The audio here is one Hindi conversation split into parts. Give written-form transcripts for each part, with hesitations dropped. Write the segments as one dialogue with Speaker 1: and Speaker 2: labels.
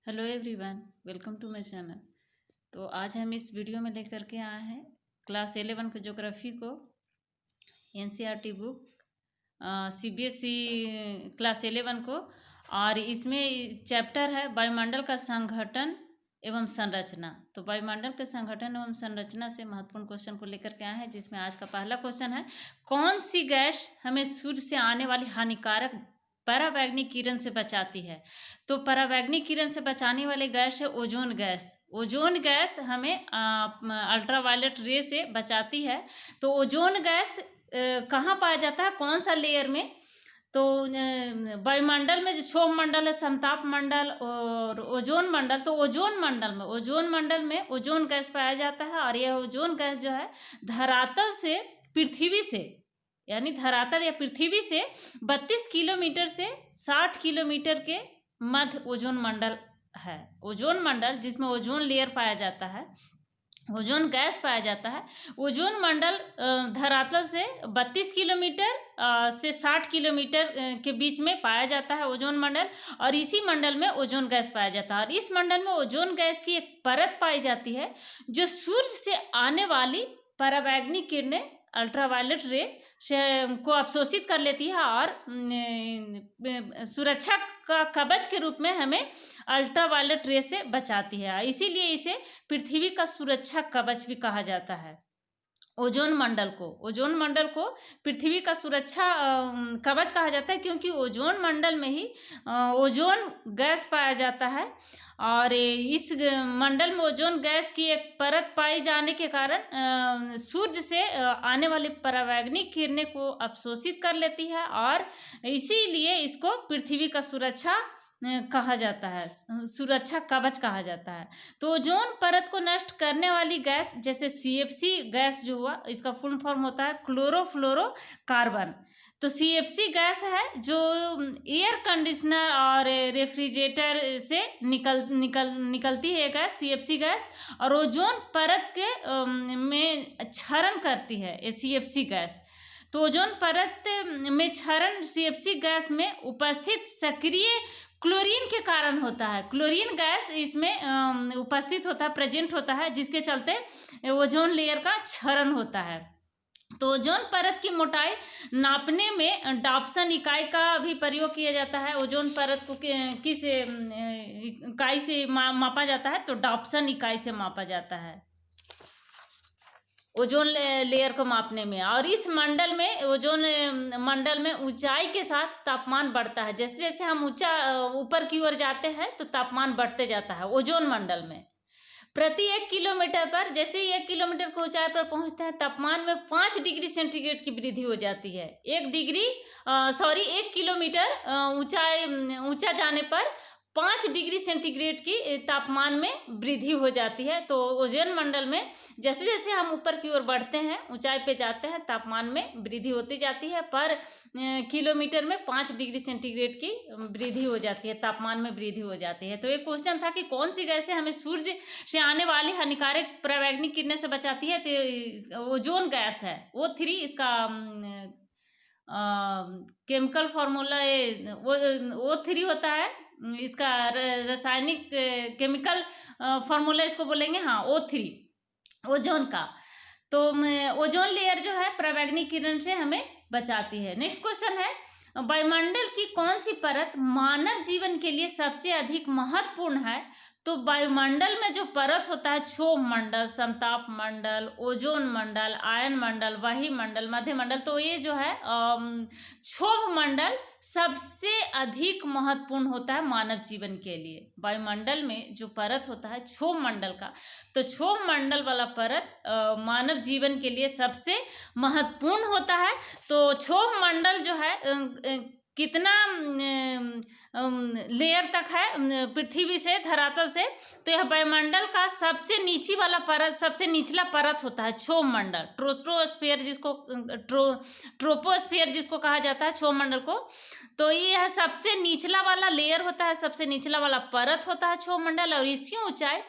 Speaker 1: Hello everyone, welcome to my channel. तो आज हम इस वीडियो में लेकर के आए हैं क्लास 11 के ज्योग्राफी को एनसीईआरटी बुक सीबीएसई क्लास 11 को। और इसमें चैप्टर है वायुमंडल का संगठन एवं संरचना। तो वायुमंडल के संगठन एवं संरचना से महत्वपूर्ण क्वेश्चन को लेकर के आए हैं, जिसमें आज का पहला क्वेश्चन है, कौन सी गैस हमें सूर्य से आने वाली हानिकारक पराबैंगनी किरण से बचाती है। तो पराबैंगनी किरण से बचाने वाली गैस है ओजोन गैस। ओजोन गैस हमें अल्ट्रावायलेट रे से बचाती है। तो ओजोन गैस कहाँ पाया जाता है, कौन सा लेयर में? तो वायुमंडल में जो क्षोभ मंडल है, समताप मंडल और ओजोन मंडल, तो ओजोन मंडल में ओजोन गैस पाया जाता है। और यह ओजोन गैस जो है धरातल से, पृथ्वी से, यानी धरातल या पृथ्वी से 32 किलोमीटर से 60 किलोमीटर के मध्य ओजोन मंडल है। ओजोन मंडल जिसमें ओजोन लेयर पाया जाता है, ओजोन गैस पाया जाता है। ओजोन मंडल धरातल से 32 किलोमीटर से 60 किलोमीटर के बीच में पाया जाता है ओजोन मंडल। और इसी मंडल में ओजोन गैस पाया जाता है। और इस मंडल में ओजोन गैस की एक परत पाई जाती है जो सूर्य से आने वाली पराबैंगनी किरणें, अल्ट्रावायलेट रे को अवशोषित कर लेती है और सुरक्षा का कवच के रूप में हमें अल्ट्रावायलेट रे से बचाती है। इसीलिए इसे पृथ्वी का सुरक्षा कवच भी कहा जाता है। ओजोन मंडल को पृथ्वी का सुरक्षा कवच कहा जाता है, क्योंकि ओजोन मंडल में ही ओजोन गैस पाया जाता है। और इस मंडल में ओजोन गैस की एक परत पाई जाने के कारण सूर्य से आने वाली पराबैंगनी किरणें को अवशोषित कर लेती है, और इसीलिए इसको पृथ्वी का सुरक्षा कहा जाता है, सुरक्षा कवच कहा जाता है। तो ओजोन परत को नष्ट करने वाली गैस, जैसे सीएफसी गैस जो हुआ, इसका फुल फॉर्म होता है क्लोरोफ्लोरोकार्बन। तो सीएफसी गैस है जो एयर कंडीशनर और रेफ्रिजरेटर से निकलती है गैस, सीएफसी गैस। और ओजोन परत के में क्षरण करती है ये सीएफसी गैस। तो ओजोन परत में क्षरण सीएफसी गैस में उपस्थित सक्रिय क्लोरीन के कारण होता है। क्लोरीन गैस इसमें उपस्थित होता है, प्रेजेंट होता है, जिसके चलते ओजोन लेयर का क्षरण होता है। तो ओजोन परत की मोटाई नापने में डॉप्सन इकाई का भी प्रयोग किया जाता है। ओजोन परत को किस इकाई से मापा जाता है? तो डॉप्सन इकाई से मापा जाता है ओजोन लेयर को मापने में। और इस मंडल में, ओजोन मंडल में ऊंचाई के साथ तापमान बढ़ता है। जैसे जैसे हम ऊपर की ओर जाते हैं तो तापमान बढ़ते जाता है ओजोन मंडल में। प्रति 1 किलोमीटर पर, जैसे ही 1 किलोमीटर की ऊंचाई पर पहुंचते हैं, तापमान में 5 डिग्री सेंटीग्रेड की वृद्धि हो जाती है। 1 किलोमीटर ऊंचा जाने पर 5 डिग्री सेंटीग्रेड की तापमान में वृद्धि हो जाती है। तो ओजोन मंडल में जैसे जैसे हम ऊपर की ओर बढ़ते हैं, ऊंचाई पे जाते हैं, तापमान में वृद्धि होती जाती है। पर किलोमीटर में 5 डिग्री सेंटीग्रेड की वृद्धि हो जाती है, तापमान में वृद्धि हो जाती है। तो एक क्वेश्चन था कि कौन सी गैसें हमें सूर्य से आने वाली हानिकारक पराबैंगनी किरणें से बचाती है? तो ओजोन गैस है, O3 इसका केमिकल फॉर्मूला O3 होता है। इसका रासायनिक केमिकल फॉर्मूला इसको बोलेंगे, हाँ, O3 ओजोन का। तो ओजोन लेयर जो है पराबैंगनी किरण से हमें बचाती है। नेक्स्ट क्वेश्चन है, वायुमंडल की कौन सी परत मानव जीवन के लिए सबसे अधिक महत्वपूर्ण है? तो वायुमंडल में जो परत होता है, क्षोभ मंडल, समताप मंडल, ओजोन मंडल, आयन मंडल, वाही मंडल, मध्य मंडल, तो ये जो है क्षोभ मंडल सबसे अधिक महत्वपूर्ण होता है मानव जीवन के लिए। वायुमंडल में जो परत होता है क्षोभ मंडल का, तो क्षोभ मंडल वाला परत मानव जीवन के लिए सबसे महत्वपूर्ण होता है। तो क्षोभ मंडल जो है कितना लेयर तक है पृथ्वी से, धरातल से? तो यह वायुमंडल का सबसे नीची वाला परत, सबसे निचला परत होता है क्षोभ मंडल। ट्रोपोस्फीयर जिसको कहा जाता है क्षोभ मंडल को। तो ये सबसे निचला वाला लेयर होता है, सबसे निचला वाला परत होता है क्षोभ मंडल। और इसकी ऊंचाई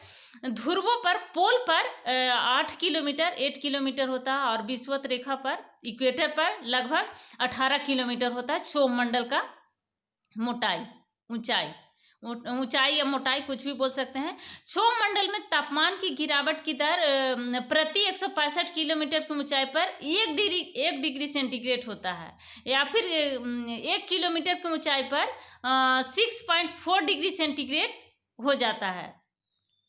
Speaker 1: ध्रुवों पर, पोल पर 8 किलोमीटर होता है, और विषुवत रेखा पर, इक्वेटर पर लगभग 18 किलोमीटर होता है क्षोभ मंडल का ऊंचाई। ऊंचाई या मोटाई कुछ भी बोल सकते हैं। क्षोभ मंडल में तापमान की गिरावट की दर प्रति 165 किलोमीटर की ऊंचाई पर 1 डिग्री सेंटीग्रेड होता है, या फिर 1 किलोमीटर की ऊंचाई पर 6.4 डिग्री सेंटीग्रेड हो जाता है।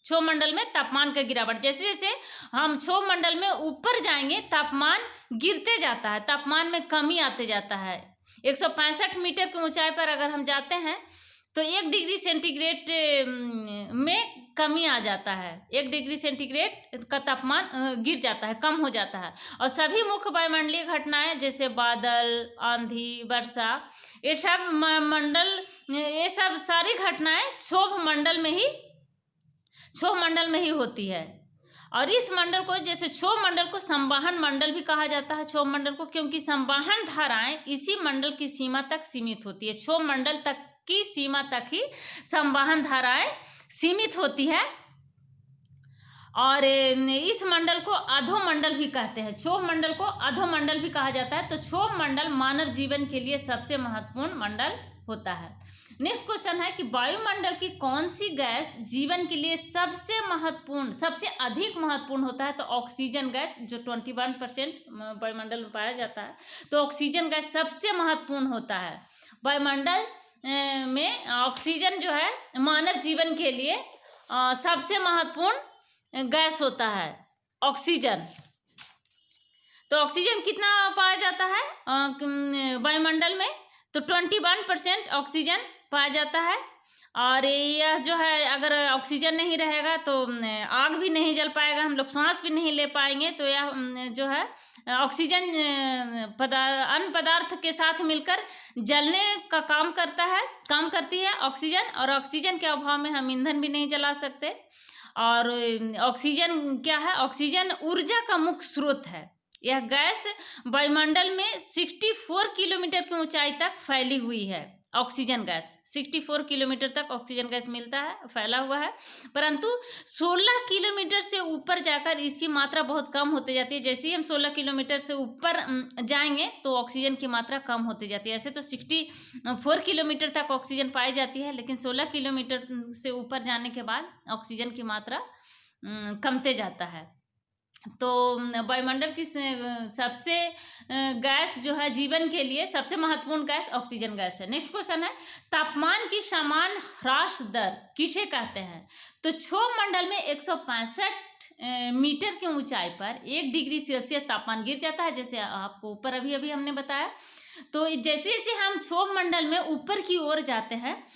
Speaker 1: क्षोभ मंडल में तापमान का गिरावट, जैसे जैसे हम क्षोभ मंडल में ऊपर जाएंगे तापमान गिरते जाता है, तापमान में कमी आते जाता है। 165 मीटर की ऊंचाई पर अगर हम जाते हैं तो 1 डिग्री सेंटीग्रेड में कमी आ जाता है, 1 डिग्री सेंटीग्रेड का तापमान गिर जाता है, कम हो जाता है। और सभी मुख्य वायुमंडलीय घटनाएं जैसे बादल, आंधी, वर्षा, ये सब सारी घटनाएं क्षोभ मंडल में ही होती है। और इस मंडल को, जैसे क्षोभ मंडल को संवहन मंडल भी कहा जाता है, क्षोभ मंडल को, क्योंकि संवहन धाराएं इसी मंडल की सीमा तक सीमित होती है। क्षोभ मंडल तक की सीमा तक ही संवहन धाराएं सीमित होती है। और इस मंडल को अधोमंडल भी कहते हैं, क्षोभ मंडल को अधोमंडल भी कहा जाता है। तो क्षोभ मंडल मानव जीवन के लिए सबसे महत्वपूर्ण मंडल होता है। नेक्स्ट क्वेश्चन है कि वायुमंडल की कौन सी गैस जीवन के लिए सबसे अधिक महत्वपूर्ण होता है? तो ऑक्सीजन गैस, जो 21% वायुमंडल में पाया जाता है, तो ऑक्सीजन गैस सबसे महत्वपूर्ण होता है। वायुमंडल में ऑक्सीजन जो है मानव जीवन के लिए सबसे महत्वपूर्ण गैस होता है, ऑक्सीजन। तो ऑक्सीजन कितना पाया जाता है वायुमंडल में? तो 21% ऑक्सीजन पाया जाता है। और यह जो है, अगर ऑक्सीजन नहीं रहेगा तो आग भी नहीं जल पाएगा, हम लोग सांस भी नहीं ले पाएंगे। तो यह जो है ऑक्सीजन अन्य पदार्थ के साथ मिलकर जलने का काम करती है ऑक्सीजन। और ऑक्सीजन के अभाव में हम ईंधन भी नहीं जला सकते। और ऑक्सीजन क्या है? ऑक्सीजन ऊर्जा का मुख्य स्रोत है। यह गैस वायुमंडल में 64 किलोमीटर की ऊंचाई तक फैली हुई है। ऑक्सीजन गैस 64 किलोमीटर तक ऑक्सीजन गैस मिलता है, फैला हुआ है। परंतु 16 किलोमीटर से ऊपर जाकर इसकी मात्रा बहुत कम होती जाती है। जैसे ही हम 16 किलोमीटर से ऊपर जाएंगे तो ऑक्सीजन की मात्रा कम होती जाती है। ऐसे तो 64 किलोमीटर तक ऑक्सीजन पाई जाती है, लेकिन 16 किलोमीटर से ऊपर जाने के बाद ऑक्सीजन की मात्रा कमते जाता है। तो वायुमंडल की सबसे गैस जो है जीवन के लिए सबसे महत्वपूर्ण गैस ऑक्सीजन गैस है। नेक्स्ट क्वेश्चन है, तापमान की समान ह्रास दर किसे कहते हैं? तो क्षोभ मंडल में 165 मीटर की ऊंचाई पर 1 डिग्री सेल्सियस तापमान गिर जाता है, जैसे आपको ऊपर अभी हमने बताया। तो जैसे जैसे हम क्षोभ मंडल में ऊपर की ओर जाते हैं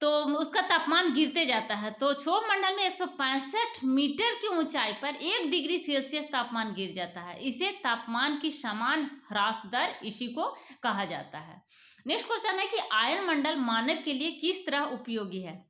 Speaker 1: तो उसका तापमान गिरते जाता है। तो क्षोभ मंडल में 165 मीटर की ऊंचाई पर 1 डिग्री सेल्सियस तापमान गिर जाता है। इसे तापमान की समान ह्रास दर, इसी को कहा जाता है। नेक्स्ट क्वेश्चन है कि आयन मंडल मानव के लिए किस तरह उपयोगी है?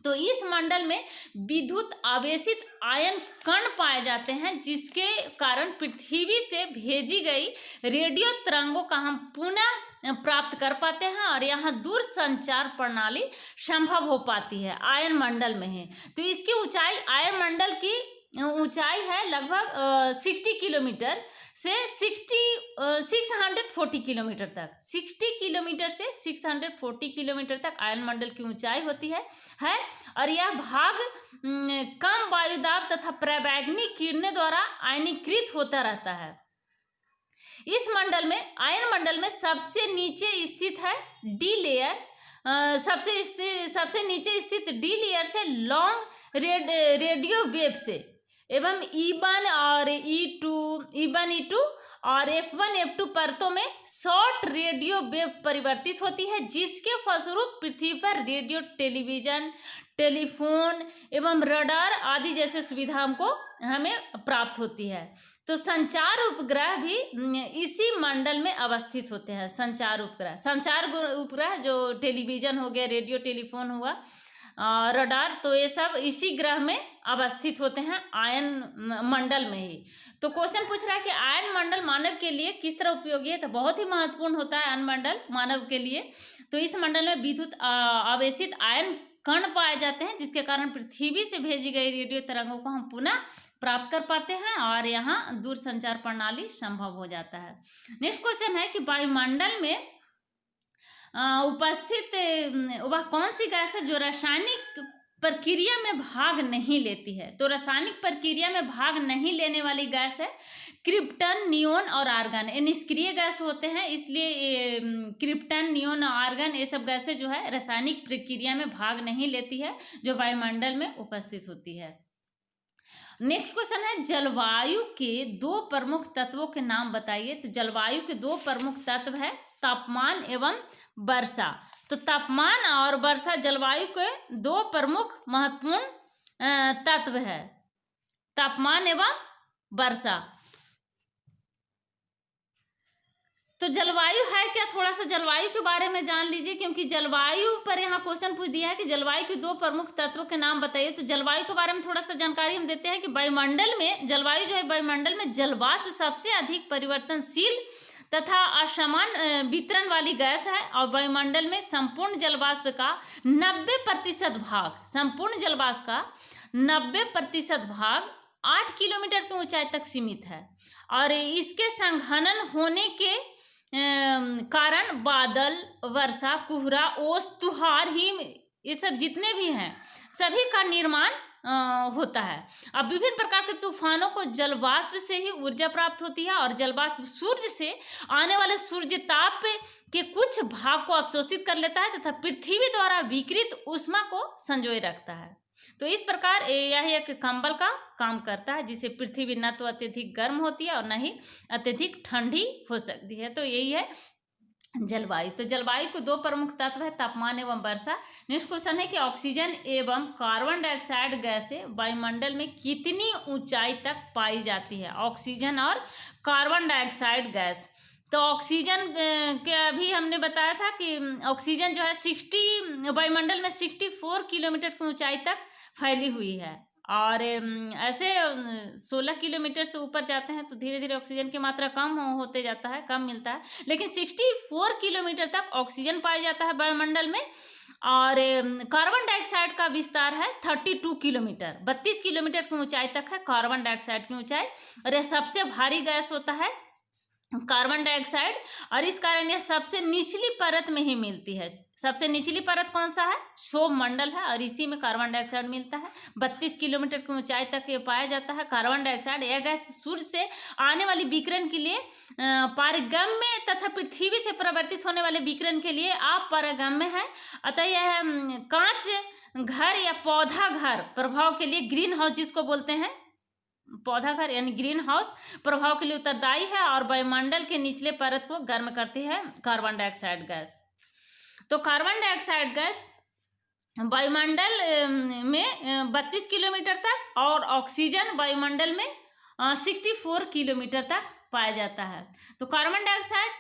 Speaker 1: तो इस मंडल में विद्युत आवेशित आयन कण पाए जाते हैं, जिसके कारण पृथ्वी से भेजी गई रेडियो तरंगों का हम पुनः प्राप्त कर पाते हैं और यहाँ दूर संचार प्रणाली संभव हो पाती है आयन मंडल में है। तो इसकी ऊंचाई, आयन मंडल की ऊंचाई है लगभग 60 किलोमीटर से 640 किलोमीटर तक। 60 किलोमीटर से 640 किलोमीटर तक आयन मंडल की ऊंचाई होती है। और यह भाग कम वायुदाब तथा पराबैंगनी किरणों द्वारा आयनीकृत होता रहता है। इस मंडल में, आयन मंडल में सबसे नीचे स्थित है डी लेयर, सबसे नीचे स्थित डी लेयर से लॉन्ग रेडियो वेव से एवं E1 और E2 और F1 F2 परतों में शॉर्ट रेडियो वेव परिवर्तित होती है, जिसके फलस्वरूप पृथ्वी पर रेडियो, टेलीविजन, टेलीफोन एवं रडार आदि जैसे सुविधा हमको हमें प्राप्त होती है। तो संचार उपग्रह भी इसी मंडल में अवस्थित होते हैं। संचार उपग्रह जो टेलीविजन हो गया, रेडियो, टेलीफोन हुआ, रडार, तो ये सब इसी ग्रह में अवस्थित होते हैं आयन मंडल में ही। तो क्वेश्चन पूछ रहा है कि आयन मंडल मानव के लिए किस तरह उपयोगी है? तो बहुत ही महत्वपूर्ण होता है आयन मंडल मानव के लिए। तो इस मंडल में विद्युत आवेशित आयन कण पाए जाते हैं, जिसके कारण पृथ्वी से भेजी गई रेडियो तरंगों को हम पुनः प्राप्त कर पाते हैं और यहाँ दूर संचार प्रणाली संभव हो जाता है। नेक्स्ट क्वेश्चन है कि वायुमंडल में उपस्थित वह कौन सी गैस है जो रासायनिक प्रक्रिया में भाग नहीं लेती है? तो रासायनिक प्रक्रिया में भाग नहीं लेने वाली गैस है क्रिप्टन, नियोन और आर्गन। ये निष्क्रिय गैस होते हैं, इसलिए क्रिप्टन, नियोन और आर्गन ये सब गैसें जो है रासायनिक प्रक्रिया में भाग नहीं लेती है, जो वायुमंडल में उपस्थित होती है। नेक्स्ट क्वेश्चन है जलवायु के 2 प्रमुख तत्वों के नाम बताइए। तो जलवायु के 2 प्रमुख तत्व है तापमान एवं वर्षा। तो तापमान और वर्षा जलवायु के 2 प्रमुख महत्वपूर्ण तत्व है, तापमान एवं वर्षा। तो जलवायु है क्या, थोड़ा सा जलवायु के बारे में जान लीजिए, क्योंकि जलवायु पर यहाँ क्वेश्चन पूछ दिया है कि जलवायु के 2 प्रमुख तत्वों के नाम बताइए। तो जलवायु के बारे में थोड़ा सा जानकारी हम देते हैं कि वायुमंडल में जलवायु जो है, वायुमंडल में जलवाष्प सबसे अधिक परिवर्तनशील तथा असमान वितरण वाली गैस है, और वायुमंडल में संपूर्ण जलवाष्प का 90% भाग, संपूर्ण जलवाष्प का 90% भाग 8 किलोमीटर की ऊंचाई तक सीमित है। और इसके संघनन होने के कारण बादल, वर्षा, कोहरा, ओस, तुहार, हिम, ये सब जितने भी हैं सभी का निर्माण होता है। अब विभिन्न प्रकार के तूफानों को जलवाष्प से ही ऊर्जा प्राप्त होती है, और जलवाष्प सूर्य से आने वाले सूर्य ताप के कुछ भाग को अवशोषित कर लेता है तथा पृथ्वी द्वारा विकिरित ऊष्मा को संजोए रखता है। तो इस प्रकार यह एक कंबल का काम करता है, जिससे पृथ्वी न तो अत्यधिक गर्म होती है और न ही अत्यधिक ठंडी हो सकती है। तो यही है जलवायु। तो जलवायु के 2 प्रमुख तत्व है तापमान एवं वर्षा। नेक्स्ट क्वेश्चन है कि ऑक्सीजन एवं कार्बन डाइऑक्साइड गैसें वायुमंडल में कितनी ऊंचाई तक पाई जाती है? ऑक्सीजन और कार्बन डाइऑक्साइड गैस। तो ऑक्सीजन के अभी हमने बताया था कि ऑक्सीजन जो है वायुमंडल में 64 किलोमीटर की ऊंचाई तक फैली हुई है, और ऐसे 16 किलोमीटर से ऊपर जाते हैं तो धीरे धीरे ऑक्सीजन की मात्रा कम होते जाता है, कम मिलता है, लेकिन 64 किलोमीटर तक ऑक्सीजन पाया जाता है वायुमंडल में। और कार्बन डाइऑक्साइड का विस्तार है 32 किलोमीटर, 32 किलोमीटर की ऊंचाई तक है कार्बन डाइऑक्साइड की ऊंचाई, और यह सबसे भारी गैस होता है कार्बन डाइऑक्साइड, और इस कारण यह सबसे निचली परत में ही मिलती है। सबसे निचली परत कौन सा है? क्षोभ मंडल है, और इसी में कार्बन डाइऑक्साइड मिलता है। 32 किलोमीटर की ऊंचाई तक ये पाया जाता है कार्बन डाइऑक्साइड। यह गैस सूर्य से आने वाली विकिरण के लिए पारगम्य तथा पृथ्वी से परिवर्तित होने वाले विकिरण के लिए अपरागम्य है। अतः यह कांच घर या पौधा घर प्रभाव के लिए, ग्रीन हाउस जिसको बोलते हैं, पौधा घर यानी ग्रीन हाउस प्रभाव के लिए उत्तरदायी है, और वायुमंडल के निचले परत को गर्म करती है कार्बन डाइऑक्साइड गैस। तो कार्बन डाइऑक्साइड गैस वायुमंडल में 32 किलोमीटर तक, और ऑक्सीजन वायुमंडल में 64 किलोमीटर तक पाया जाता है। तो कार्बन डाइऑक्साइड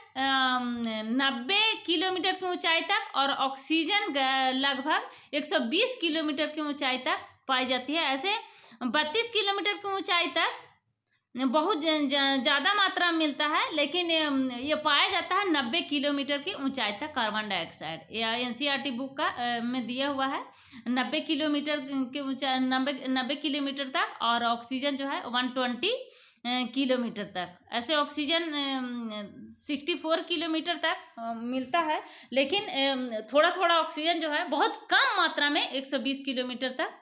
Speaker 1: 90 किलोमीटर की ऊंचाई तक, और ऑक्सीजन लगभग 120 किलोमीटर की ऊंचाई तक पाई जाती है। ऐसे 32 किलोमीटर की ऊंचाई तक बहुत ज़्यादा मात्रा में मिलता है, लेकिन ये पाया जाता है 90 किलोमीटर की ऊंचाई तक कार्बन डाइऑक्साइड। यह एनसीईआरटी बुक का में दिया हुआ है 90 किलोमीटर की ऊंचाई, 90 किलोमीटर तक, और ऑक्सीजन जो है 120 किलोमीटर तक। ऐसे ऑक्सीजन 64 किलोमीटर तक मिलता है, लेकिन थोड़ा थोड़ा ऑक्सीजन जो है बहुत कम मात्रा में 120 किलोमीटर तक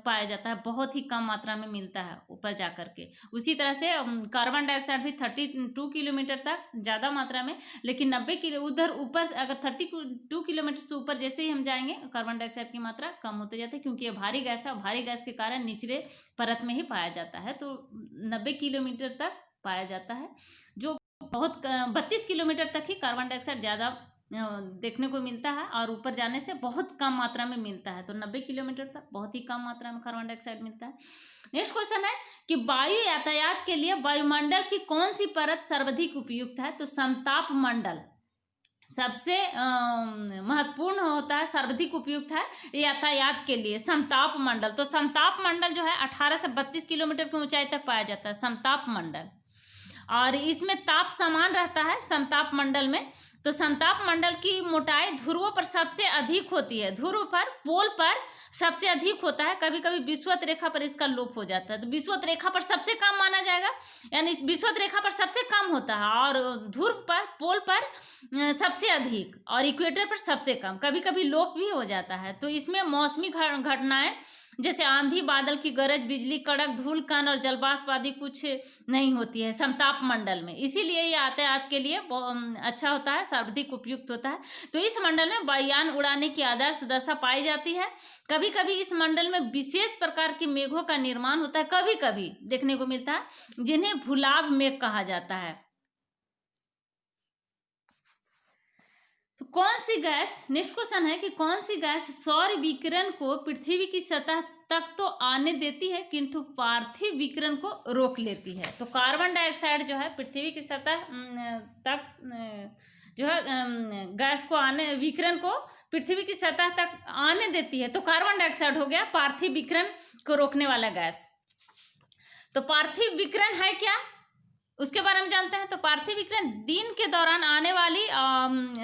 Speaker 1: पाया जाता है, बहुत ही कम मात्रा में मिलता है ऊपर जा करके। उसी तरह से कार्बन डाइऑक्साइड भी 32 किलोमीटर तक ज़्यादा मात्रा में, लेकिन 90 किलो उधर ऊपर अगर 32 किलोमीटर से ऊपर जैसे ही हम जाएंगे कार्बन डाइऑक्साइड की मात्रा कम होते जाती है, क्योंकि ये भारी गैस है, भारी गैस के कारण निचले परत में ही पाया जाता है। तो 90 किलोमीटर तक पाया जाता है, जो बहुत 32 किलोमीटर तक ही कार्बन डाइऑक्साइड ज़्यादा देखने को मिलता है, और ऊपर जाने से बहुत कम मात्रा में मिलता है। तो 90 किलोमीटर तक बहुत ही कम मात्रा में कार्बन डाइऑक्साइड मिलता है। नेक्स्ट क्वेश्चन है कि वायु यातायात के लिए वायुमंडल की कौन सी परत सर्वाधिक उपयुक्त है? तो समताप मंडल सबसे महत्वपूर्ण होता है, सर्वाधिक उपयुक्त है यातायात के लिए समताप मंडल। तो समताप मंडल जो है 18 से 32 किलोमीटर की ऊंचाई तक पाया जाता है समताप मंडल, और इसमें ताप समान रहता है समताप मंडल में, तो समताप मंडल की मोटाई ध्रुवों पर सबसे अधिक होती है, ध्रुव पर, पोल पर सबसे अधिक होता है। कभी कभी विषुवत रेखा पर इसका लोप हो जाता है, तो विषुवत रेखा पर सबसे कम माना जाएगा, यानी विषुवत रेखा पर सबसे कम होता है, और ध्रुव पर, पोल पर सबसे अधिक, और इक्वेटर पर सबसे कम। कभी कभी लोप भी हो जाता है। तो इसमें मौसमी घटनाएं जैसे आंधी, बादल की गरज, बिजली कड़क, धूल कण और जलवाष्प आदि कुछ नहीं होती है समताप मंडल में। इसीलिए ये यातायात के लिए अच्छा होता है, सर्वाधिक उपयुक्त होता है। तो इस मंडल में वायुयान उड़ाने की आदर्श दशा पाई जाती है। कभी कभी इस मंडल में विशेष प्रकार के मेघों का निर्माण होता है, कभी कभी देखने को मिलता है, जिन्हें भूलाभ मेघ कहा जाता है। तो कौन सी गैस, नेक्स्ट क्वेश्चन है कि कौन सी गैस सौर विकिरण को पृथ्वी की सतह तक तो आने देती है किंतु पार्थिव विकिरण को रोक लेती है। तो कार्बन डाइऑक्साइड जो है पृथ्वी की सतह तक जो है गैस को आने, विकिरण को पृथ्वी की सतह तक आने देती है, तो कार्बन डाइऑक्साइड हो गया पार्थिव विकिरण को रोकने वाला गैस। तो पार्थिव विकिरण है क्या, उसके बारे में जानते हैं। तो पार्थिव विकिरण दिन के दौरान आने वाली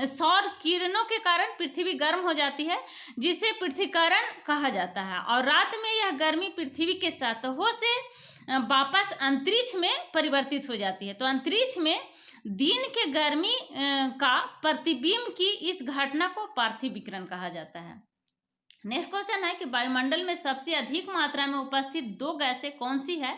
Speaker 1: सौर किरणों के कारण पृथ्वी गर्म हो जाती है, जिसे पृथ्वीकरण कहा जाता है, और रात में यह गर्मी पृथ्वी के सतहों से वापस अंतरिक्ष में परिवर्तित हो जाती है। तो अंतरिक्ष में दिन के गर्मी का प्रतिबिंब की इस घटना को पार्थिव विकिरण कहा जाता है। नेक्स्ट क्वेश्चन है कि वायुमंडल में सबसे अधिक मात्रा में उपस्थित दो गैसें कौन सी है,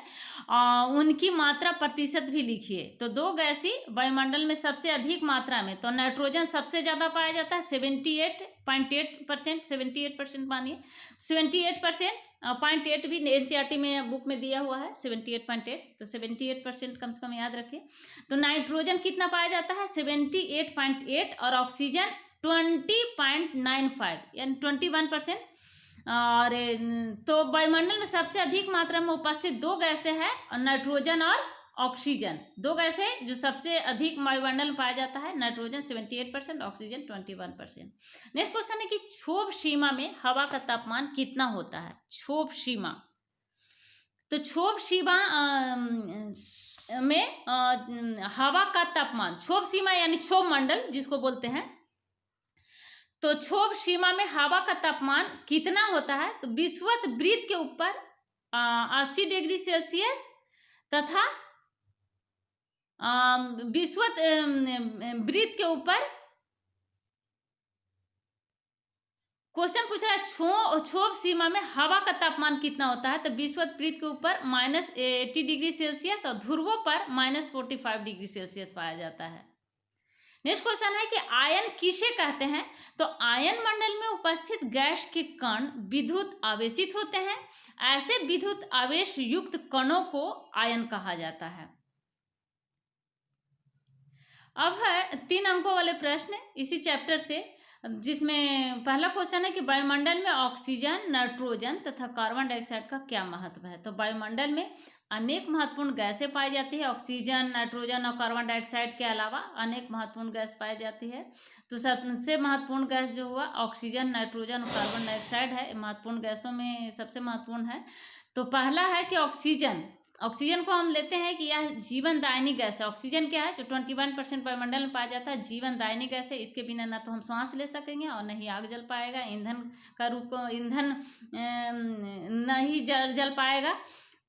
Speaker 1: उनकी मात्रा प्रतिशत भी लिखिए। तो दो गैसी वायुमंडल में सबसे अधिक मात्रा में, तो नाइट्रोजन सबसे ज्यादा पाया जाता है 78.8%, 78% मानिए, 78.8 भी एनसीईआरटी में बुक में दिया हुआ है 78.8, तो 78% कम से कम याद रखिए। तो नाइट्रोजन कितना पाया जाता है 78.8, और ऑक्सीजन 20.95 यानी 21%। और तो वायुमंडल में सबसे अधिक मात्रा में उपस्थित दो गैसें हैं नाइट्रोजन और ऑक्सीजन, दो गैसें जो सबसे अधिक वायुमंडल में पाया जाता है, नाइट्रोजन 78%, ऑक्सीजन 21%। नेक्स्ट क्वेश्चन है कि क्षोभ सीमा में हवा का तापमान कितना होता है। क्षोभ सीमा, तो क्षोभ सीमा में हवा का तापमान, क्षोभ सीमा यानी क्षोभ मंडल जिसको बोलते हैं, तो क्षोभ सीमा में हवा का तापमान कितना होता है। तो विषुवत वृत्त के ऊपर 80 डिग्री सेल्सियस तथा विषुवत वृत्त के ऊपर, क्वेश्चन पूछ रहा है क्षोभ सीमा में हवा का तापमान कितना होता है। तो विषुवत वृत्त के ऊपर -80 डिग्री सेल्सियस और ध्रुवों पर -45 डिग्री सेल्सियस पाया जाता है। नेक्स्ट क्वेश्चन है कि आयन किसे कहते हैं। तो आयन मंडल में उपस्थित गैस के कण विद्युत आवेशित होते हैं, ऐसे विद्युत आवेश युक्त कणों को आयन कहा जाता है। अब है 3 अंकों वाले प्रश्न इसी चैप्टर से, जिसमें पहला क्वेश्चन है कि वायुमंडल में ऑक्सीजन, नाइट्रोजन तथा कार्बन डाइऑक्साइड का क्या महत्व है। तो वायुमंडल में अनेक महत्वपूर्ण गैसें पाई जाती है, ऑक्सीजन, नाइट्रोजन और कार्बन डाइऑक्साइड के अलावा अनेक महत्वपूर्ण गैस पाई जाती है। तो सबसे महत्वपूर्ण गैस जो हुआ ऑक्सीजन, नाइट्रोजन और कार्बन डाइऑक्साइड है, महत्वपूर्ण गैसों में सबसे महत्वपूर्ण है। तो पहला है कि ऑक्सीजन, ऑक्सीजन को हम लेते हैं कि यह जीवनदायिनी गैस है। ऑक्सीजन क्या है, जो 21% वायुमंडल में पाया जाता है, जीवनदायिनी गैस है। इसके बिना ना तो हम सांस ले सकेंगे और न ही आग जल पाएगा, ईंधन का रूप, ईंधन न ही जल पाएगा।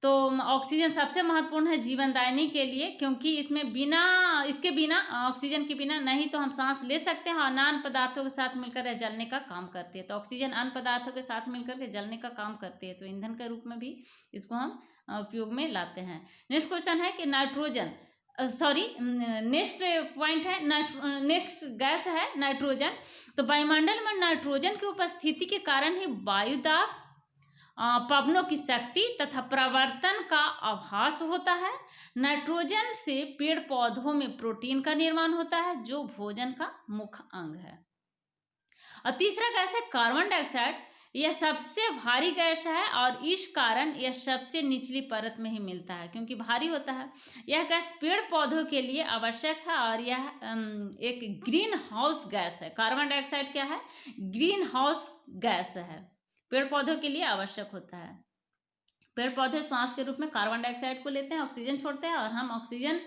Speaker 1: तो ऑक्सीजन सबसे महत्वपूर्ण है जीवनदायिनी के लिए, क्योंकि इसके बिना ऑक्सीजन के बिना नहीं तो हम सांस ले सकते हैं और अन्य पदार्थों के साथ मिलकर यह जलने का काम करती है। तो ऑक्सीजन अन्य पदार्थों के साथ मिलकर के जलने का काम करती है, तो ईंधन के रूप में भी इसको हम उपयोग में लाते हैं। नेक्स्ट क्वेश्चन है कि नाइट्रोजन, नेक्स्ट पॉइंट है नेक्स्ट गैस है नाइट्रोजन। तो वायुमंडल में नाइट्रोजन की उपस्थिति के कारण ही वायुदाब, पवनों की शक्ति तथा प्रवर्तन का आभास होता है। नाइट्रोजन से पेड़ पौधों में प्रोटीन का निर्माण होता है, जो भोजन का मुख्य अंग है। और तीसरा गैस है कार्बन डाइऑक्साइड। यह सबसे भारी गैस है और इस कारण यह सबसे निचली परत में ही मिलता है, क्योंकि भारी होता है। यह गैस पेड़ पौधों के लिए आवश्यक है और यह एक ग्रीन हाउस गैस है। कार्बन डाइऑक्साइड क्या है, ग्रीन हाउस गैस है, पेड़ पौधों के लिए आवश्यक होता है। पेड़ पौधे श्वास के रूप में कार्बन डाइऑक्साइड को लेते हैं, ऑक्सीजन छोड़ते हैं, और हम ऑक्सीजन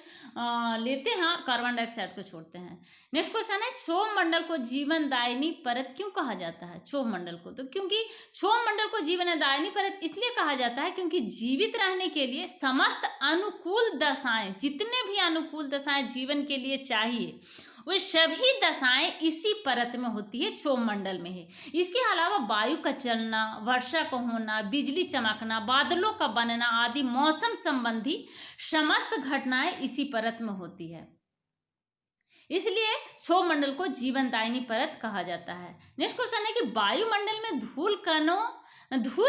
Speaker 1: लेते हैं और कार्बन डाइऑक्साइड को छोड़ते हैं। नेक्स्ट क्वेश्चन है, क्षोभ मंडल को जीवनदायिनी परत क्यों कहा जाता है? क्षोभ मंडल को, तो क्योंकि क्षोभ मंडल को जीवनदायिनी परत इसलिए कहा जाता है क्योंकि जीवित रहने के लिए समस्त अनुकूल दशाएं, जितने भी अनुकूल दशाएं जीवन के लिए चाहिए, वे सभी दशाएं इसी परत में होती है, क्षोभ मंडल में है। इसके अलावा वायु का चलना, वर्षा का होना, बिजली चमकना, बादलों का बनना आदि मौसम संबंधी समस्त घटनाएं इसी परत में होती है, इसलिए क्षोभ मंडल को जीवनदायिनी परत कहा जाता है। नेक्स्ट क्वेश्चन है कि वायुमंडल में धूल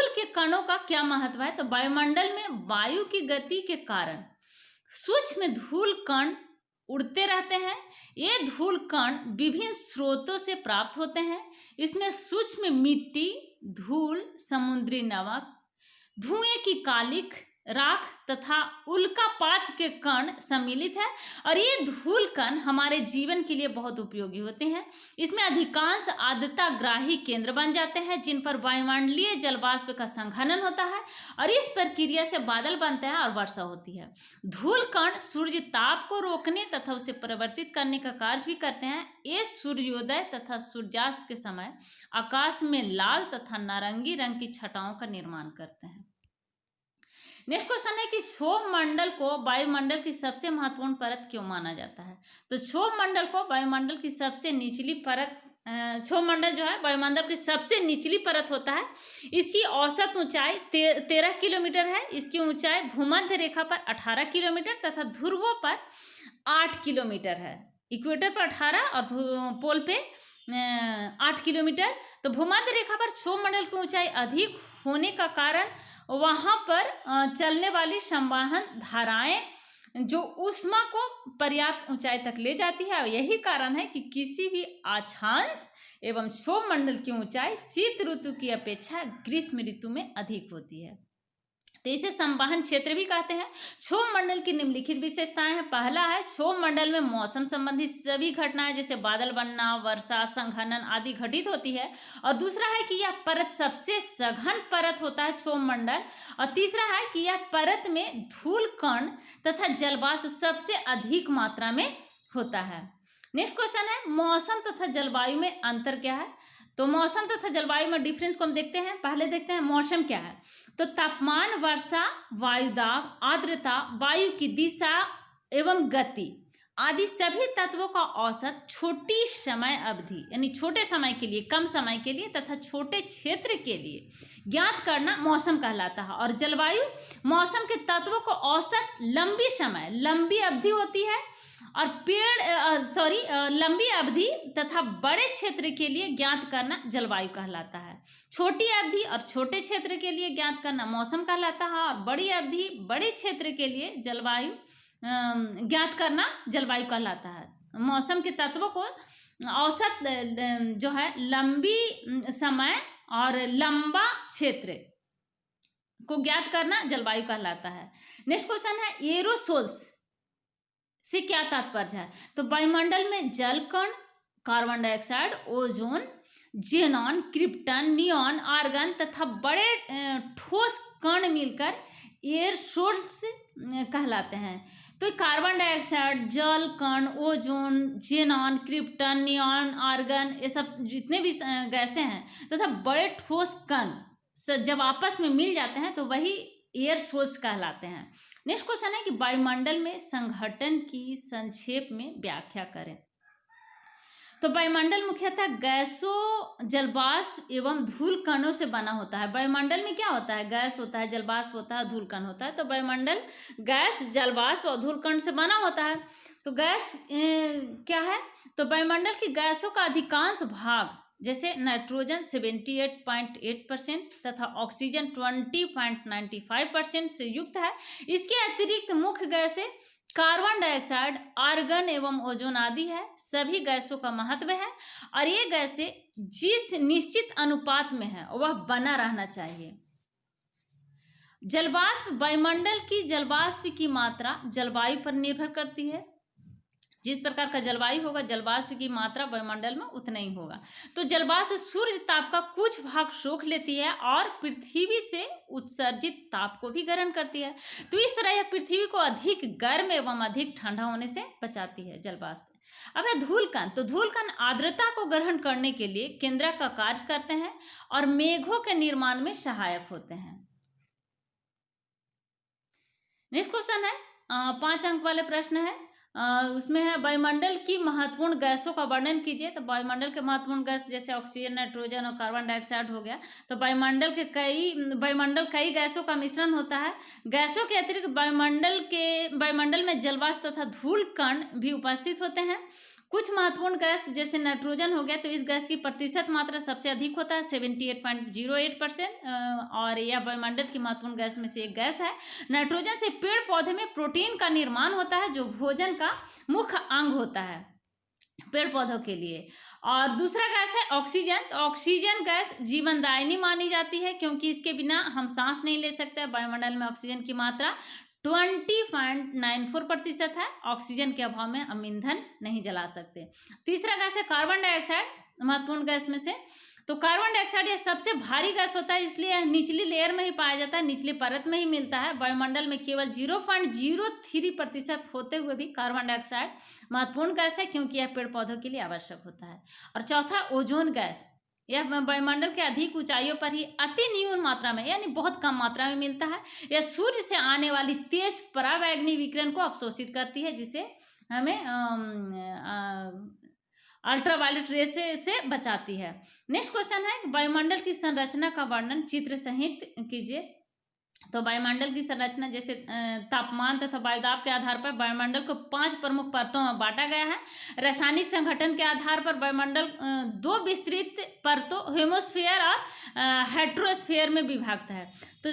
Speaker 1: के कणों का क्या महत्व है? तो वायुमंडल में वायु की गति के कारण सूक्ष्म धूल कण उड़ते रहते हैं। ये धूल कण विभिन्न स्रोतों से प्राप्त होते हैं। इसमें सूक्ष्म मिट्टी, धूल, समुद्री नमक, धुएं की कालिख, राख तथा उल्कापात के कण सम्मिलित है, और ये धूल कण हमारे जीवन के लिए बहुत उपयोगी होते हैं। इसमें अधिकांश आर्द्रताग्राही केंद्र बन जाते हैं, जिन पर वायुमंडलीय जलवाष्प का संघनन होता है, और इस प्रक्रिया से बादल बनते हैं और वर्षा होती है। धूल कण सूर्य ताप को रोकने तथा उसे परिवर्तित करने का कार्य भी करते हैं। ये सूर्योदय तथा सूर्यास्त के समय आकाश में लाल तथा नारंगी रंग की छटाओं का निर्माण करते हैं। नेक्स्ट क्वेश्चन है कि क्षोभ मंडल को वायुमंडल की सबसे महत्वपूर्ण परत क्यों माना जाता है? तो क्षोभ मंडल को वायुमंडल की सबसे निचली परत, क्षोभ मंडल जो है वायुमंडल की सबसे निचली परत होता है। इसकी औसत ऊंचाई 13 किलोमीटर है। इसकी ऊंचाई भूमध्य रेखा पर 18 किलोमीटर तथा ध्रुवों पर 8 किलोमीटर है। इक्वेटर पर 18 और पोल पे 8 किलोमीटर। तो भूमध्य रेखा पर क्षोभ मंडल की ऊंचाई अधिक होने का कारण वहां पर चलने वाली संवहन धाराएं जो ऊष्मा को पर्याप्त ऊंचाई तक ले जाती है, और यही कारण है कि किसी भी अक्षांश एवं क्षोभ मंडल की ऊंचाई शीत ऋतु की अपेक्षा ग्रीष्म ऋतु में अधिक होती है। तो इसे संवहन क्षेत्र भी कहते हैं। क्षोभ मंडल की निम्नलिखित विशेषताएं हैं। पहला है, क्षोभ मंडल में मौसम संबंधी सभी घटनाएं जैसे बादल बनना, वर्षा, संघनन आदि घटित होती है। और दूसरा है कि यह परत सबसे सघन परत होता है, क्षोभ मंडल। और तीसरा है कि यह परत में धूल कण तथा जलवाष्प सबसे अधिक मात्रा में होता है। नेक्स्ट क्वेश्चन है, मौसम तथा जलवायु में अंतर क्या है? तो मौसम तथा जलवायु में डिफरेंस को हम देखते हैं। पहले देखते हैं मौसम क्या है। तो तापमान, वर्षा, वायुदाब, आर्द्रता, वायु की दिशा एवं गति आदि सभी तत्वों का औसत छोटी समय अवधि यानी छोटे समय के लिए, कम समय के लिए तथा छोटे क्षेत्र के लिए ज्ञात करना मौसम कहलाता है। और जलवायु मौसम के तत्वों को औसत लंबी अवधि होती है, और लंबी अवधि तथा बड़े क्षेत्र के लिए ज्ञात करना जलवायु कहलाता है। छोटी अवधि और छोटे क्षेत्र के लिए ज्ञात करना मौसम कहलाता है, और बड़ी अवधि बड़े क्षेत्र के लिए जलवायु ज्ञात करना जलवायु कहलाता है। मौसम के तत्वों को औसत जो है लंबी समय और लंबा क्षेत्र को ज्ञात करना जलवायु कहलाता है। नेक्स्ट क्वेश्चन है, एरोसोल्स से क्या तात्पर्य है? तो वायुमंडल में जल कण, carbon dioxide, ozone, xenon, krypton, neon, argon तथा बड़े ठोस कण मिलकर एरोसोल्स कहलाते हैं। तो कार्बन डाइऑक्साइड, जल कण, ozone, xenon, krypton, neon, argon, ये सब जितने भी गैसें हैं तथा बड़े ठोस कण जब आपस में मिल जाते हैं तो वही एरोसोल्स कहलाते हैं। नेक्स्ट क्वेश्चन है कि वायुमंडल में संघटन की संक्षेप में व्याख्या करें। तो वायुमंडल मुख्यतः गैसों, जलवाष्प एवं धूल कणों से बना होता है। वायुमंडल में क्या होता है? गैस होता है, जलवाष्प होता है, धूल कण होता है। तो वायुमंडल गैस, जलवाष्प और धूल कण से बना होता है। तो गैस क्या है? तो वायुमंडल की गैसों का अधिकांश भाग जैसे नाइट्रोजन 78.8% तथा ऑक्सीजन 20.95% से युक्त है। इसके अतिरिक्त मुख्य गैसें कार्बन डाइऑक्साइड, आर्गन एवं ओजोन आदि है। सभी गैसों का महत्व है, और ये गैसें जिस निश्चित अनुपात में है वह बना रहना चाहिए। जलवाष्प, वायुमंडल की जलवाष्प की मात्रा जलवायु पर निर्भर करती है। जिस प्रकार का जलवायु होगा, जलवाष्प की मात्रा वायुमंडल में उतना ही होगा। तो जलवाष्प सूर्य ताप का कुछ भाग सोख लेती है और पृथ्वी से उत्सर्जित ताप को भी ग्रहण करती है। तो इस तरह यह पृथ्वी को अधिक गर्म एवं अधिक ठंडा होने से बचाती है जलवाष्प। अब है धूलकण। तो धूलकण आर्द्रता को ग्रहण करने के लिए केंद्रक का कार्य करते हैं और मेघों के निर्माण में सहायक होते हैं। नेक्स्ट क्वेश्चन है 5 अंक वाले प्रश्न है। उसमें है वायुमंडल की महत्वपूर्ण गैसों का वर्णन कीजिए। तो वायुमंडल के महत्वपूर्ण गैस जैसे ऑक्सीजन, नाइट्रोजन और कार्बन डाइऑक्साइड हो गया। तो वायुमंडल कई गैसों का मिश्रण होता है। गैसों के अतिरिक्त वायुमंडल में जलवाष्प तथा धूल कण भी उपस्थित होते हैं। कुछ महत्वपूर्ण गैस जैसे नाइट्रोजन हो गया, तो इस गैस की प्रतिशत मात्रा सबसे अधिक होता है 78.08%, और यह वायुमंडल की महत्वपूर्ण गैस में से एक गैस है। नाइट्रोजन से पेड़ पौधे में प्रोटीन का निर्माण होता है, जो भोजन का मुख्य अंग होता है पेड़ पौधों के लिए। और दूसरा गैस है ऑक्सीजन। तो ऑक्सीजन गैस जीवनदायिनी मानी जाती है, क्योंकि इसके बिना हम सांस नहीं ले सकते। वायुमंडल में ऑक्सीजन की मात्रा 20.94% है। ऑक्सीजन के अभाव में हम ईंधन नहीं जला सकते। तीसरा गैस है कार्बन डाइऑक्साइड, महत्वपूर्ण गैस में से। तो कार्बन डाइऑक्साइड यह सबसे भारी गैस होता है, इसलिए यह निचली लेयर में ही पाया जाता है, निचली परत में ही मिलता है। वायुमंडल में केवल 0.03% होते हुए भी कार्बन डाइऑक्साइड महत्वपूर्ण गैस है, क्योंकि यह पेड़ पौधों के लिए आवश्यक होता है। और चौथा ओजोन गैस, यह वायुमंडल के अधिक ऊंचाइयों पर ही अति न्यून मात्रा में यानी बहुत कम मात्रा में मिलता है। यह सूर्य से आने वाली तेज पराबैंगनी विकिरण को अवशोषित करती है, जिसे हमें अल्ट्रावायलेट रे से बचाती है। नेक्स्ट क्वेश्चन है वायुमंडल की संरचना का वर्णन चित्र सहित कीजिए। तो वायुमंडल की संरचना जैसे तापमान तथा वायुदाब के आधार पर वायुमंडल को 5 प्रमुख परतों में बांटा गया है। रासायनिक संगठन के आधार पर वायुमंडल 2 विस्तृत परतों हेमोस्फीयर और हेट्रोस्फीयर में विभाजित है। तो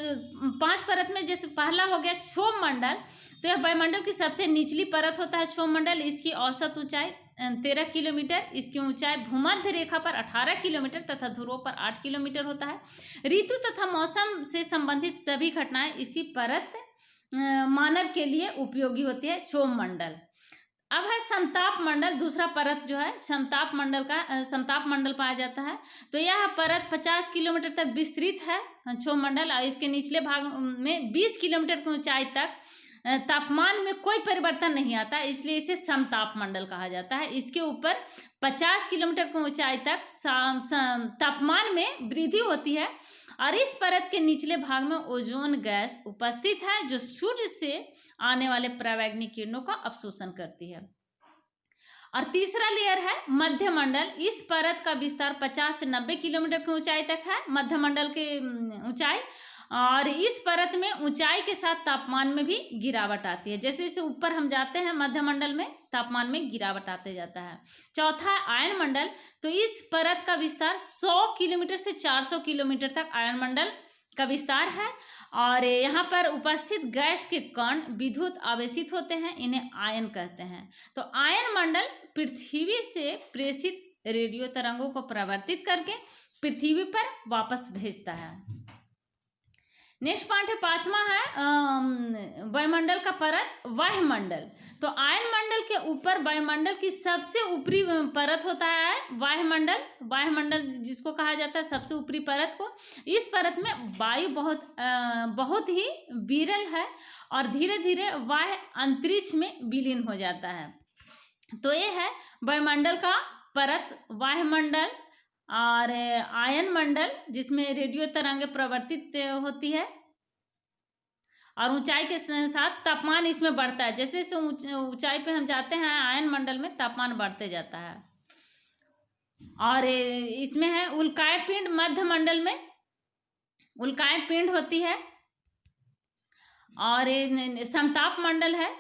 Speaker 1: 5 परत में जैसे पहला हो गया क्षोभ मंडल। तो यह वायुमंडल की सबसे निचली परत होता है क्षोभ मंडल। इसकी औसत ऊंचाई 13 किलोमीटर, इसकी ऊंचाई भूमध्य रेखा पर 18 किलोमीटर तथा ध्रुवों पर 8 किलोमीटर होता है। ऋतु तथा मौसम से संबंधित सभी घटनाएं इसी परत मानव के लिए उपयोगी होती है क्षोभ मंडल। अब है समताप मंडल, दूसरा परत जो है समताप मंडल पाया जाता है। तो यह परत 50 किलोमीटर तक विस्तृत है क्षोभ मंडल, और इसके निचले भाग में 20 किलोमीटर की ऊंचाई तक तापमान में कोई परिवर्तन नहीं आता, इसलिए इसे समताप मंडल कहा जाता है। इसके ऊपर 50 किलोमीटर की ऊंचाई तक तापमान में वृद्धि होती है, और इस परत के निचले भाग में ओजोन गैस उपस्थित है, जो सूर्य से आने वाले पराबैंगनी किरणों का अवशोषण करती है। और तीसरा लेयर है मध्य मंडल। इस परत का विस्तार 50 से 90 किलोमीटर की ऊंचाई तक है, मध्य मंडल की ऊंचाई। और इस परत में ऊंचाई के साथ तापमान में भी गिरावट आती है। जैसे जैसे ऊपर हम जाते हैं मध्य मंडल में तापमान में गिरावट आते जाता है। चौथा आयन मंडल। तो इस परत का विस्तार 100 किलोमीटर से 400 किलोमीटर तक आयन मंडल का विस्तार है, और यहाँ पर उपस्थित गैस के कण विद्युत आवेशित होते हैं, इन्हें आयन कहते हैं। तो आयन मंडल पृथ्वी से प्रेषित रेडियो तरंगों को परावर्तित करके पृथ्वी पर वापस भेजता है। नेक्स्ट पॉइंट है 5वां है वायुमंडल का परत वायुमंडल। तो आयन मंडल के ऊपर वायुमंडल की सबसे ऊपरी परत होता है वायुमंडल जिसको कहा जाता है सबसे ऊपरी परत को। इस परत में वायु बहुत ही विरल है और धीरे धीरे वायु अंतरिक्ष में विलीन हो जाता है। तो ये है वायुमंडल का परत वायुमंडल और आयन मंडल, जिसमें रेडियो तरंगें प्रवर्तित होती है, और ऊंचाई के साथ तापमान इसमें बढ़ता है। जैसे जैसे ऊंचाई पे हम जाते हैं आयन मंडल में तापमान बढ़ते जाता है। और इसमें है उल्काय पिंड। मध्य मंडल में उल्काय पिंड होती है, और समताप मंडल है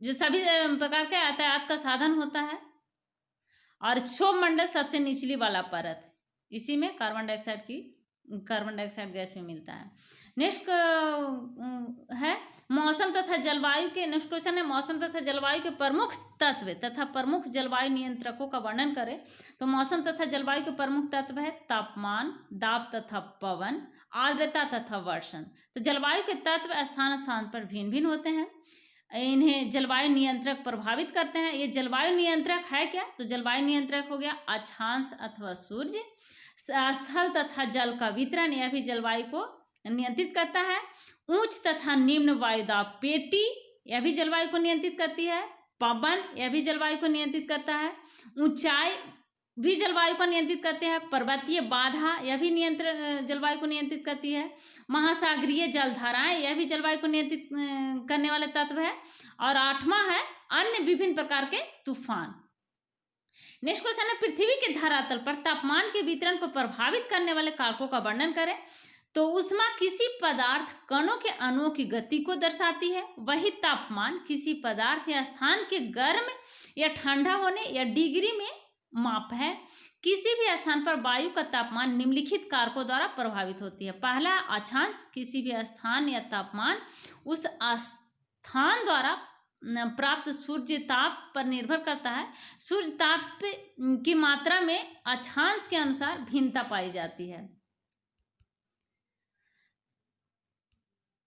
Speaker 1: जो सभी प्रकार के यातायात का साधन होता है। और क्षोभ मंडल सबसे निचली वाला परत, इसी में कार्बन डाइऑक्साइड गैस में मिलता है। नेक्स्ट है मौसम तथा जलवायु के। नेक्स्ट क्वेश्चन है मौसम तथा जलवायु के प्रमुख तत्व तथा प्रमुख जलवायु नियंत्रकों का वर्णन करें। तो मौसम तथा जलवायु के प्रमुख तत्व है तापमान, दाब तथा पवन, आर्द्रता तथा वर्षण। तो जलवायु के तत्व स्थान स्थान पर भिन्न भिन्न होते हैं। इन्हें जलवायु नियंत्रक प्रभावित करते हैं। ये जलवायु नियंत्रक है क्या? तो जलवायु नियंत्रक हो गया अक्षांश अथवा सूर्य, स्थल तथा जल का वितरण, यह भी जलवायु को नियंत्रित करता है। उच्च तथा निम्न वायुदाब पेटी, यह भी जलवायु को नियंत्रित करती है। पवन, यह भी जलवायु को नियंत्रित करता है। ऊंचाई भी जलवायु को नियंत्रित करते हैं। पर्वतीय बाधा, यह भी जलवायु को नियंत्रित करती है। महासागरीय जलधाराएं, यह भी जलवायु को नियंत्रित करने वाले तत्व है। और 8वां है अन्य विभिन्न प्रकार के तूफान। नेक्स्ट क्वेश्चन है, पृथ्वी के धरातल पर तापमान के वितरण को प्रभावित करने वाले कारकों का वर्णन करें। तो ऊष्मा किसी पदार्थ कणों के अणुओं की गति को दर्शाती है। वही तापमान किसी पदार्थ या स्थान के गर्म या ठंडा होने या डिग्री में माप है। किसी भी स्थान पर वायु का तापमान निम्नलिखित कारकों द्वारा प्रभावित होती है। पहला, अक्षांश, किसी भी स्थान या तापमान उस स्थान द्वारा प्राप्त सूर्य ताप पर निर्भर करता है। सूर्य ताप की मात्रा में अक्षांश के अनुसार भिन्नता पाई जाती है।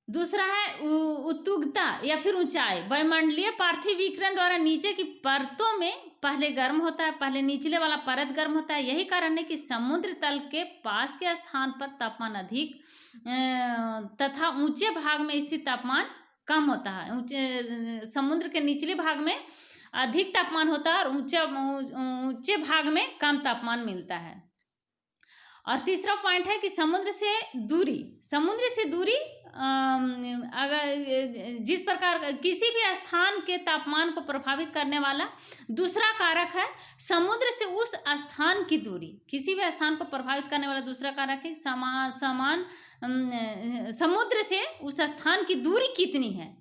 Speaker 1: दूसरा है उत्तुंगता या फिर ऊंचाई। वायुमंडलीय पार्थिव विकिरण द्वारा नीचे की परतों में पहले गर्म होता है, पहले निचले वाला परत गर्म होता है। यही कारण है कि समुद्र तल के पास के स्थान पर तापमान अधिक तथा ऊंचे भाग में स्थित तापमान कम होता है। समुद्र के निचले भाग में अधिक तापमान होता है और ऊंचे भाग में कम तापमान मिलता है। और तीसरा पॉइंट है कि समुद्र से दूरी अगर जिस प्रकार किसी भी स्थान के तापमान को प्रभावित करने वाला दूसरा कारक है समुद्र से उस स्थान की दूरी। किसी भी स्थान को प्रभावित करने वाला दूसरा कारक है समान समुद्र से उस स्थान की दूरी कितनी है।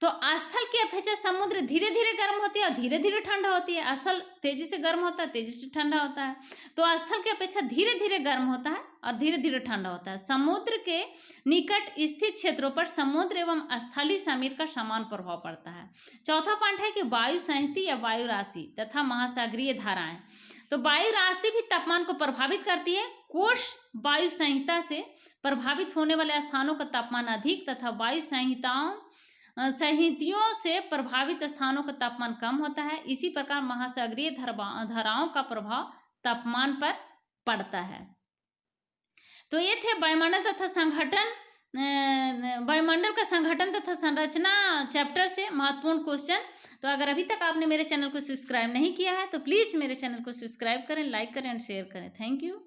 Speaker 1: तो स्थल की अपेक्षा समुद्र धीरे धीरे गर्म होती है और धीरे धीरे ठंडा होती है। स्थल तेजी से गर्म होता है, तेजी से ठंडा होता है। तो स्थल की अपेक्षा धीरे धीरे गर्म होता है और धीरे धीरे ठंडा होता है। समुद्र के निकट स्थित क्षेत्रों पर समुद्र एवं स्थलीय समीर का समान प्रभाव पड़ता है। चौथा पॉइंट है कि वायु संहति या वायु राशि तथा महासागरीय धाराएं। तो वायु राशि भी तापमान को प्रभावित करती है। कोश वायु संहिता से प्रभावित होने वाले स्थानों का तापमान अधिक तथा वायु संहितियों से प्रभावित स्थानों का तापमान कम होता है। इसी प्रकार महासागरीय धाराओं का प्रभाव तापमान पर पड़ता है। तो ये थे वायुमंडल का संगठन तथा संरचना चैप्टर से महत्वपूर्ण क्वेश्चन। तो अगर अभी तक आपने मेरे चैनल को सब्सक्राइब नहीं किया है तो प्लीज़ मेरे चैनल को सब्सक्राइब करें, लाइक करें एंड शेयर करें। Thank you.